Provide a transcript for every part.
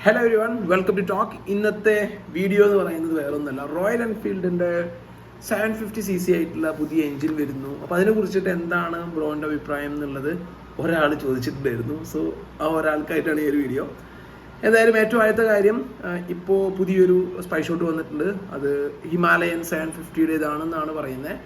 Hello everyone, welcome to talk. ഇന്നത്തെ video എന്ന് പറയുന്നത് വേറൊന്നുമല്ല, റോയൽ എൻഫീൽഡിൻ്റെ 750cc ആയിട്ടുള്ള പുതിയ എൻജിൻ വരുന്നു. അപ്പോൾ അതിനെ കുറിച്ചിട്ട് എന്താണ് ബ്രോൻ്റെ അഭിപ്രായം എന്നുള്ളത് ഒരാൾ ചോദിച്ചിട്ടുണ്ടായിരുന്നു. സോ ആ ഒരാൾക്കായിട്ടാണ് ഈ ഒരു വീഡിയോ. എന്തായാലും ഏറ്റവും ആദ്യത്തെ കാര്യം, ഇപ്പോൾ പുതിയൊരു സ്പൈ ഷോട്ട് വന്നിട്ടുണ്ട്. അത് ഹിമാലയൻ 750യുടേതാണെന്നാണ് പറയുന്നത്.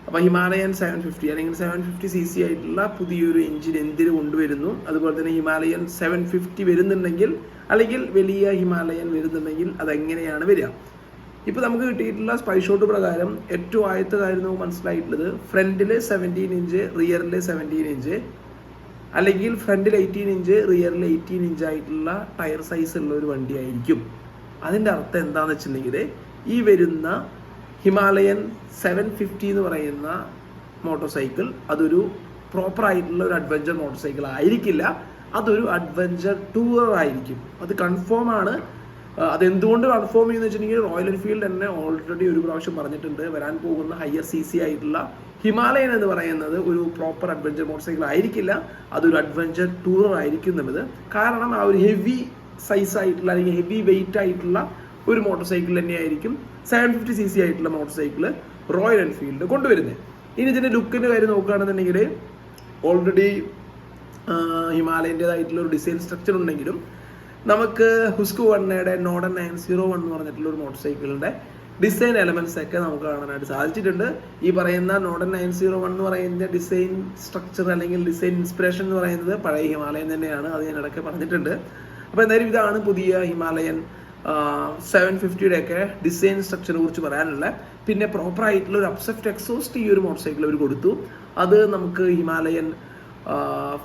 അപ്പോൾ ഹിമാലയൻ 750 അല്ലെങ്കിൽ 750cc ആയിട്ടുള്ള പുതിയൊരു എൻജിൻ എന്തിന് കൊണ്ടുവരുന്നു, അതുപോലെ തന്നെ ഹിമാലയൻ 750 വരുന്നുണ്ടെങ്കിൽ അല്ലെങ്കിൽ വലിയ ഹിമാലയൻ വരുന്നുണ്ടെങ്കിൽ അതെങ്ങനെയാണ് വരിക. ഇപ്പോൾ നമുക്ക് കിട്ടിയിട്ടുള്ള സ്പൈ ഷോട്ട് പ്രകാരം ഏറ്റവും ആദ്യത്തെ കാര്യം നമുക്ക് മനസ്സിലായിട്ടുള്ളത്, ഫ്രണ്ടിൽ 17 ഇഞ്ച്, റിയറിൽ 17 ഇഞ്ച്, അല്ലെങ്കിൽ ഫ്രണ്ടിൽ 18 ഇഞ്ച്, റിയറിൽ 18 ഇഞ്ച് ആയിട്ടുള്ള ടയർ സൈസ് ഉള്ള ഒരു വണ്ടിയായിരിക്കും. അതിൻ്റെ അർത്ഥം എന്താണെന്ന് വെച്ചിട്ടുണ്ടെങ്കിൽ, ഈ വരുന്ന ഹിമാലയൻ 750 എന്ന് പറയുന്ന മോട്ടോർ സൈക്കിൾ അതൊരു പ്രോപ്പർ ആയിട്ടുള്ള ഒരു അഡ്വഞ്ചർ മോട്ടോർ സൈക്കിൾ ആയിരിക്കില്ല, അതൊരു അഡ്വഞ്ചർ ടൂറർ ആയിരിക്കും. അത് കൺഫേം ആണ്. അതെന്തുകൊണ്ട് കൺഫേം ചെയ്യുന്ന വെച്ചിട്ടുണ്ടെങ്കിൽ, റോയൽ എൻഫീൽഡ് തന്നെ ഓൾറെഡി ഒരു പ്രാവശ്യം പറഞ്ഞിട്ടുണ്ട്, വരാൻ പോകുന്ന ഹയർ CC ആയിട്ടുള്ള ഹിമാലയൻ എന്ന് പറയുന്നത് ഒരു പ്രോപ്പർ അഡ്വഞ്ചർ മോട്ടോർ സൈക്കിൾ ആയിരിക്കില്ല, അതൊരു അഡ്വഞ്ചർ ടൂറർ ആയിരിക്കും എന്നുള്ളത്. കാരണം ആ ഒരു ഹെവി സൈസ് ആയിട്ടുള്ള അല്ലെങ്കിൽ ഹെവി വെയിറ്റ് ആയിട്ടുള്ള ഒരു മോട്ടോർ സൈക്കിൾ തന്നെയായിരിക്കും 750cc ആയിട്ടുള്ള മോട്ടോർ സൈക്കിൾ റോയൽ എൻഫീൽഡ് കൊണ്ടുവരുന്നത്. ഇനി ഇതിൻ്റെ ലുക്കിൻ്റെ കാര്യം നോക്കുകയാണെന്നുണ്ടെങ്കിൽ, ഓൾറെഡി ഹിമാലയൻ്റേതായിട്ടുള്ള ഒരു ഡിസൈൻ സ്ട്രക്ചർ ഉണ്ടെങ്കിലും നമുക്ക് ഹുസ്ക്വണ്ണയുടെ നോഡൻ 901 എന്ന് പറഞ്ഞിട്ടുള്ള ഒരു മോട്ടോർ സൈക്കിളിൻ്റെ ഡിസൈൻ എലമെന്റ്സ് ഒക്കെ നമുക്ക് കാണാനായിട്ട് സാധിച്ചിട്ടുണ്ട്. ഈ പറയുന്ന നോഡൻ 901 എന്ന് പറയുന്ന ഡിസൈൻ സ്ട്രക്ചർ അല്ലെങ്കിൽ ഡിസൈൻ ഇൻസ്പിറേഷൻ എന്ന് പറയുന്നത് പഴയ ഹിമാലയൻ തന്നെയാണ്. അത് ഞാൻ ഇടയ്ക്ക് പറഞ്ഞിട്ടുണ്ട്. അപ്പോൾ എന്തായാലും ഇതാണ് പുതിയ ഹിമാലയൻ 750യുടെ ഒക്കെ ഡിസൈൻ സ്ട്രക്ചറിനെ കുറിച്ച് പറയാനുള്ള. പിന്നെ പ്രോപ്പർ ആയിട്ടുള്ള ഒരു അപ്സെഫ്റ്റ് എക്സോസ്റ്റ് ഈ ഒരു മോട്ടോർ സൈക്കിൾ അവർ കൊടുത്തു. അത് നമുക്ക് ഹിമാലയൻ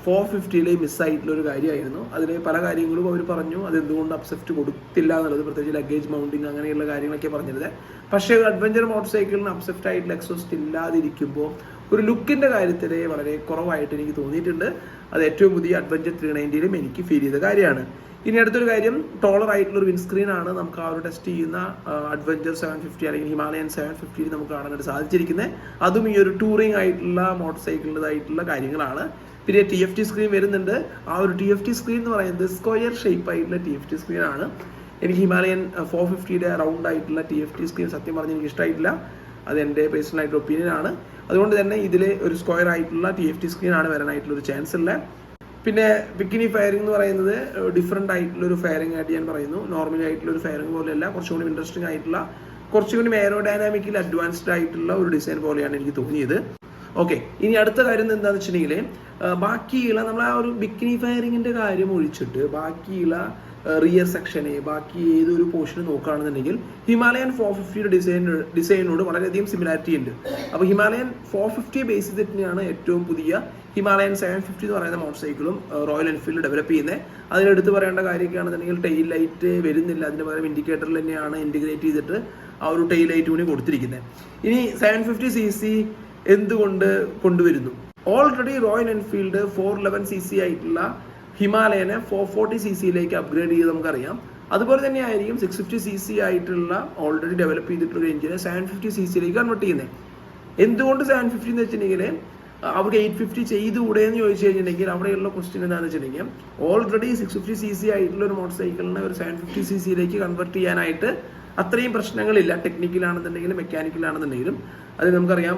450 മിസ്സായിട്ടുള്ള ഒരു കാര്യമായിരുന്നു. അതിൽ പല കാര്യങ്ങളും അവർ പറഞ്ഞു, അതെന്തുകൊണ്ട് അപ്സെഫ്റ്റ് കൊടുത്തില്ല എന്നുള്ളത്, പ്രത്യേകിച്ച് ലഗേജ് മൗണ്ടിങ് അങ്ങനെയുള്ള കാര്യങ്ങളൊക്കെ പറഞ്ഞിരുന്നത്. പക്ഷേ ഒരു അഡ്വഞ്ചർ മോട്ടോർ സൈക്കിളിന് അപ്സെഫ്റ്റ് ആയിട്ടുള്ള എക്സോസ്റ്റ് ഇല്ലാതിരിക്കുമ്പോൾ ഒരു ലുക്കിൻ്റെ കാര്യത്തിൽ വളരെ കുറവായിട്ട് എനിക്ക് തോന്നിയിട്ടുണ്ട്. അത് ഏറ്റവും പുതിയ അഡ്വഞ്ചർ 390ലും എനിക്ക് ഫീൽ ചെയ്ത കാര്യമാണ്. ഇനി അടുത്തൊരു കാര്യം, ടോളർ ആയിട്ടുള്ള ഒരു വിൻസ്ക്രീൻ ആണ് നമുക്ക് ആ ഒരു ടെസ്റ്റ് ചെയ്യുന്ന അഡ്വഞ്ചർ 750 അല്ലെങ്കിൽ ഹിമാലയൻ 750 നമുക്ക് കാണാനായിട്ട് സാധിച്ചിരിക്കുന്നത്. അതും ഈ ഒരു ടൂറിംഗ് ആയിട്ടുള്ള മോട്ടോർ സൈക്കിളിൻ്റെതായിട്ടുള്ള കാര്യങ്ങളാണ്. പിന്നെ TFT സ്ക്രീൻ വരുന്നുണ്ട്. ആ ഒരു TFT സ്ക്രീൻ എന്ന് പറയുന്നത് സ്ക്വയർ ഷേപ്പ് ആയിട്ടുള്ള TFT സ്ക്രീൻ ആണ്. എനിക്ക് ഹിമാലയൻ 450യുടെ റൗണ്ട് ആയിട്ടുള്ള TFT സ്ക്രീൻ സത്യം പറഞ്ഞ് എനിക്ക് ഇഷ്ടമായിട്ടില്ല. അത് എൻ്റെ പേഴ്സണൽ ആയിട്ടുള്ള ഒപ്പീനിയൻ ആണ്. അതുകൊണ്ട് തന്നെ ഇതിൽ ഒരു സ്ക്വയർ ആയിട്ടുള്ള TFT സ്ക്രീൻ ആണ് വരാനായിട്ടുള്ള ഒരു ചാൻസ് ഉള്ളത്. പിന്നെ ബിക്കിനി ഫയറിംഗ് എന്ന് പറയുന്നത് ഡിഫറെൻ്റ് ആയിട്ടുള്ള ഒരു ഫയറിംഗ് ആയിട്ട് ഞാൻ പറയുന്നു. നോർമലി ആയിട്ടുള്ള ഒരു ഫയറിംഗ് പോലെയല്ല, കുറച്ചും കൂടി ഇൻട്രസ്റ്റിംഗ് ആയിട്ടുള്ള, കുറച്ചും കൂടി എയറോഡൈനാമിക്കലി അഡ്വാൻസ്ഡ് ആയിട്ടുള്ള ഒരു ഡിസൈൻ പോലെയാണ് എനിക്ക് തോന്നിയത്. ഓക്കെ, ഇനി അടുത്ത കാര്യം എന്താണെന്ന് വെച്ചിട്ടുണ്ടെങ്കിൽ, ബാക്കിയുള്ള നമ്മൾ ആ ഒരു ബിക്കിനി ഫയറിങ്ങിൻ്റെ കാര്യം ഒഴിച്ചിട്ട് ബാക്കിയുള്ള റിയർ സെക്ഷനെ, ബാക്കി ഏതൊരു പോർഷൻ നോക്കുകയാണെന്നുണ്ടെങ്കിൽ ഹിമാലയൻ 450യുടെ ഡിസൈനോട് വളരെയധികം സിമിലാരിറ്റി ഉണ്ട്. അപ്പോൾ ഹിമാലയൻ 450 ബേസ് ചെയ്തിട്ട് തന്നെയാണ് ഏറ്റവും പുതിയ ഹിമാലയൻ 750 എന്ന് പറയുന്ന മോട്ടോർ സൈക്കിളും റോയൽ എൻഫീൽഡ് ഡെവലപ്പ് ചെയ്യുന്നത്. അതിലെടുത്ത് പറയേണ്ട കാര്യമൊക്കെയാണെന്നുണ്ടെങ്കിൽ ടെയിൽ ലൈറ്റ് വരുന്നില്ല, അതിന് പകരം ഇൻഡിക്കേറ്ററിൽ തന്നെയാണ് ഇൻറ്റിഗ്രേറ്റ് ചെയ്തിട്ട് ആ ഒരു ടെയിൽ ലൈറ്റ് കൂടി കൊടുത്തിരിക്കുന്നത്. ഇനി 750cc എന്തുകൊണ്ട് കൊണ്ടുവരുന്നു? ഓൾറെഡി റോയൽ എൻഫീൽഡ് 411cc ആയിട്ടുള്ള ഹിമാലയനെ 440cc അപ്ഗ്രേഡ് ചെയ്ത് നമുക്കറിയാം. അതുപോലെ തന്നെ ആയിരിക്കും 650cc ആയിട്ടുള്ള ഓൾറെഡി ഡെവലപ്പ് ചെയ്തിട്ടുള്ള എഞ്ചിനെ 750cc കൺവേർട്ട് ചെയ്യുന്നത്. എന്തുകൊണ്ട് 750 എന്ന് വെച്ചിട്ടുണ്ടെങ്കിൽ അവർക്ക് 850 ചെയ്തുകൂടെ എന്ന് ചോദിച്ചു കഴിഞ്ഞിട്ടുണ്ടെങ്കിൽ അവിടെയുള്ള ക്വസ്റ്റ്യൻ എന്താണെന്ന് വെച്ചിട്ടുണ്ടെങ്കിൽ, ഓൾറെഡി 650cc ആയിട്ടുള്ള ഒരു മോട്ടോർ സൈക്കിളിനെ ഒരു 750cc കൺവേർട്ട് ചെയ്യാനായിട്ട് അത്രയും പ്രശ്നങ്ങളില്ല. ടെക്നിക്കലാണെന്നുണ്ടെങ്കിലും മെക്കാനിക്കലാണെന്നുണ്ടെങ്കിലും അത് നമുക്കറിയാം,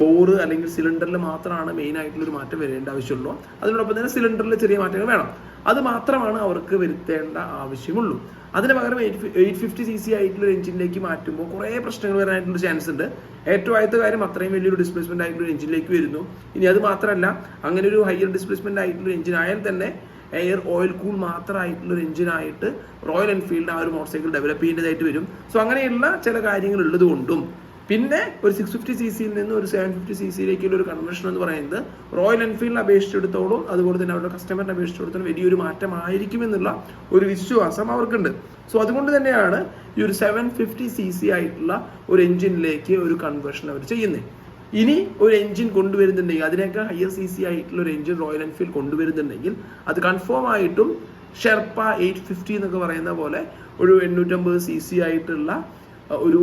ബോറ് അല്ലെങ്കിൽ സിലിണ്ടറിൽ മാത്രമാണ് മെയിൻ ആയിട്ടുള്ളൊരു മാറ്റം വരേണ്ട ആവശ്യമുള്ളൂ. അതിനോടൊപ്പം തന്നെ സിലിണ്ടറിൽ ചെറിയ മാറ്റങ്ങൾ വേണം. അത് മാത്രമാണ് അവർക്ക് വരുത്തേണ്ട ആവശ്യമുള്ളൂ. അതിന് പകരം 850cc ആയിട്ടുള്ള എഞ്ചിനിലേക്ക് മാറ്റുമ്പോൾ കുറേ പ്രശ്നങ്ങൾ വരാനായിട്ടുള്ള ചാൻസ് ഉണ്ട്. ഏറ്റവും ആദ്യത്തെ കാര്യം, അത്രയും വലിയൊരു ഡിസ്പ്ലേസ്മെന്റ് ആയിട്ടുള്ള എഞ്ചിനിലേക്ക് വരുന്നു. ഇനി അത് മാത്രമല്ല, അങ്ങനെ ഒരു ഹയർ ഡിസ്പ്ലേസ്മെന്റ് ആയിട്ടുള്ള എഞ്ചിൻ ആയാൽ തന്നെ എയർ ഓയിൽ കൂൾ മാത്രമായിട്ടുള്ള ഒരു എഞ്ചിനായിട്ട് റോയൽ എൻഫീൽഡ് ആ ഒരു മോട്ടോർ സൈക്കിൾ ഡെവലപ്പ് ചെയ്യേണ്ടതായിട്ട് വരും. സോ അങ്ങനെയുള്ള ചില കാര്യങ്ങൾ ഉള്ളത് കൊണ്ടും, പിന്നെ ഒരു 650cc നിന്ന് ഒരു 750cc ഒരു കൺവേർഷൻ എന്ന് പറയുന്നത് റോയൽ എൻഫീൽഡിനെ അപേക്ഷിച്ചെടുത്തോളം, അതുപോലെ തന്നെ അവരുടെ കസ്റ്റമറിനെ അപേക്ഷിച്ചെടുത്തോളം വലിയൊരു മാറ്റമായിരിക്കും എന്നുള്ള ഒരു വിശ്വാസം അവർക്കുണ്ട്. സോ അതുകൊണ്ട് തന്നെയാണ് ഈ ഒരു 750cc ആയിട്ടുള്ള ഒരു എഞ്ചിനിലേക്ക് ഒരു കൺവേർഷൻ അവർ ചെയ്യുന്നത്. ഇനി ഒരു എഞ്ചിൻ കൊണ്ടുവരുന്നുണ്ടെങ്കിൽ, അതിനേക്കാൾ ഹയർ CC ആയിട്ടുള്ള ഒരു എഞ്ചിൻ റോയൽ എൻഫീൽഡ് കൊണ്ടുവരുന്നുണ്ടെങ്കിൽ, അത് കൺഫേം ആയിട്ടും ഷെർപ്പ 850 എന്നൊക്കെ പറയുന്ന പോലെ ഒരു 850cc ആയിട്ടുള്ള ഒരു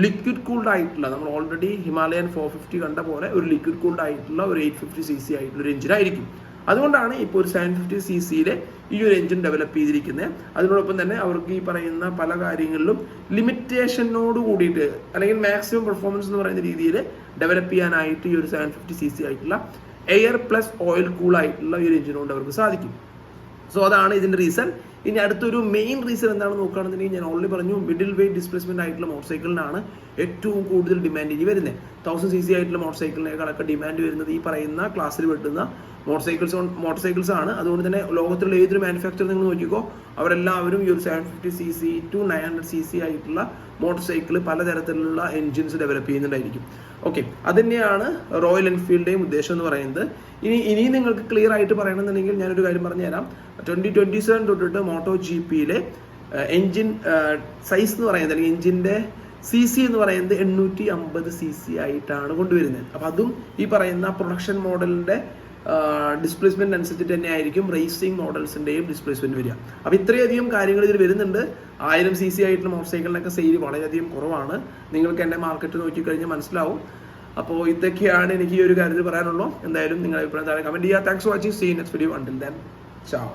ലിക്വിഡ് കൂൾഡ് ആയിട്ടുള്ള, നമ്മൾ ഓൾറെഡി ഹിമാലയൻ 450 കണ്ട പോലെ ഒരു ലിക്വിഡ് കൂൾഡ് ആയിട്ടുള്ള ഒരു 850cc ആയിട്ടുള്ള ഒരു എഞ്ചിനായിരിക്കും. അതുകൊണ്ടാണ് ഇപ്പോൾ ഒരു 750cc ഈ ഒരു എഞ്ചിൻ ഡെവലപ്പ് ചെയ്തിരിക്കുന്നത്. അതിനോടൊപ്പം തന്നെ അവർക്ക് ഈ പറയുന്ന പല കാര്യങ്ങളിലും ലിമിറ്റേഷനോട് കൂടിയിട്ട് അല്ലെങ്കിൽ മാക്സിമം പെർഫോമൻസ് എന്ന് പറയുന്ന രീതിയിൽ ഡെവലപ്പ് ചെയ്യാനായിട്ട് ഈ ഒരു 750cc ആയിട്ടുള്ള എയർ പ്ലസ് ഓയിൽ കൂൾ ആയിട്ടുള്ള ഈ ഒരു എഞ്ചിൻ കൊണ്ട് അവർക്ക് സാധിക്കും. സോ അതാണ് ഇതിന്റെ റീസൺ. ഇനി അടുത്തൊരു മെയിൻ റീസൺ എന്താണെന്ന് നോക്കുകയാണെന്നുണ്ടെങ്കിൽ ഞാൻ ഓൾറെഡി പറഞ്ഞു, മിഡിൽ വെയിറ്റ് ഡിസ്പ്ലേസ്മെന്റ് ആയിട്ടുള്ള മോട്ടോർ സൈക്കിളിനാണ് ഏറ്റവും കൂടുതൽ ഡിമാൻഡ് ഇനി വരുന്നത്. 1000cc ആയിട്ടുള്ള മോട്ടോർ സൈക്കിളിനേക്കാളൊക്കെ ഡിമാൻഡ് വരുന്നത് ഈ പറയുന്ന ക്ലാസ്സിൽ പെട്ടുന്ന മോട്ടോർ സൈക്കിൾസ് ആണ്. അതുകൊണ്ട് തന്നെ ലോകത്തിലുള്ള ഏതൊരു മാനുഫാക്ചർ നിങ്ങൾ നോക്കിക്കോ, അവരെല്ലാവരും ഈ ഒരു 750cc to 900cc ആയിട്ടുള്ള മോട്ടോർ സൈക്കിൾ പലതരത്തിലുള്ള എൻജിൻസ് ഡെവലപ്പ് ചെയ്യുന്നുണ്ടായിരിക്കും. ഓക്കെ, അത് തന്നെയാണ് റോയൽ എൻഫീൽഡിന്റെയും ഉദ്ദേശം എന്ന് പറയുന്നത്. ഇനി നിങ്ങൾക്ക് ക്ലിയർ ആയിട്ട് പറയണമെന്നുണ്ടെങ്കിൽ ഞാനൊരു കാര്യം പറഞ്ഞുതരാം. 2027 തൊട്ടിട്ട് മോട്ടോ GPയിലെ എൻജിൻ സൈസ് എന്ന് പറയുന്നത് അല്ലെങ്കിൽ എൻജിന്റെ CC എന്ന് പറയുന്നത് 850cc ആയിട്ടാണ് കൊണ്ടുവരുന്നത്. അപ്പം അതും ഈ പറയുന്ന പ്രൊഡക്ഷൻ മോഡലിന്റെ ഡിസ്പ്ലേസ്മെന്റ് അനുസരിച്ചിട്ട് തന്നെ ആയിരിക്കും റേസിംഗ് മോഡൽസിന്റെയും ഡിസ്പ്ലേസ്മെന്റ് വരിക. അപ്പം ഇത്രയധികം കാര്യങ്ങൾ ഇതിൽ വരുന്നുണ്ട്. 1000cc ആയിട്ടുള്ള മോട്ടോർ സൈക്കിളിനൊക്കെ സെയിൽ വളരെയധികം കുറവാണ്. നിങ്ങൾക്ക് എൻ്റെ മാർക്കറ്റ് നോക്കിക്കഴിഞ്ഞാൽ മനസ്സിലാവും. അപ്പോൾ ഇതൊക്കെയാണ് എനിക്ക് ഈ ഒരു കാര്യത്തിൽ പറയാനുള്ളൂ. എന്തായാലും നിങ്ങളുടെ അഭിപ്രായം താഴെ കമന്റ് ചെയ്യുക. Thanks for watching. See you next video. Until then, ചാओ.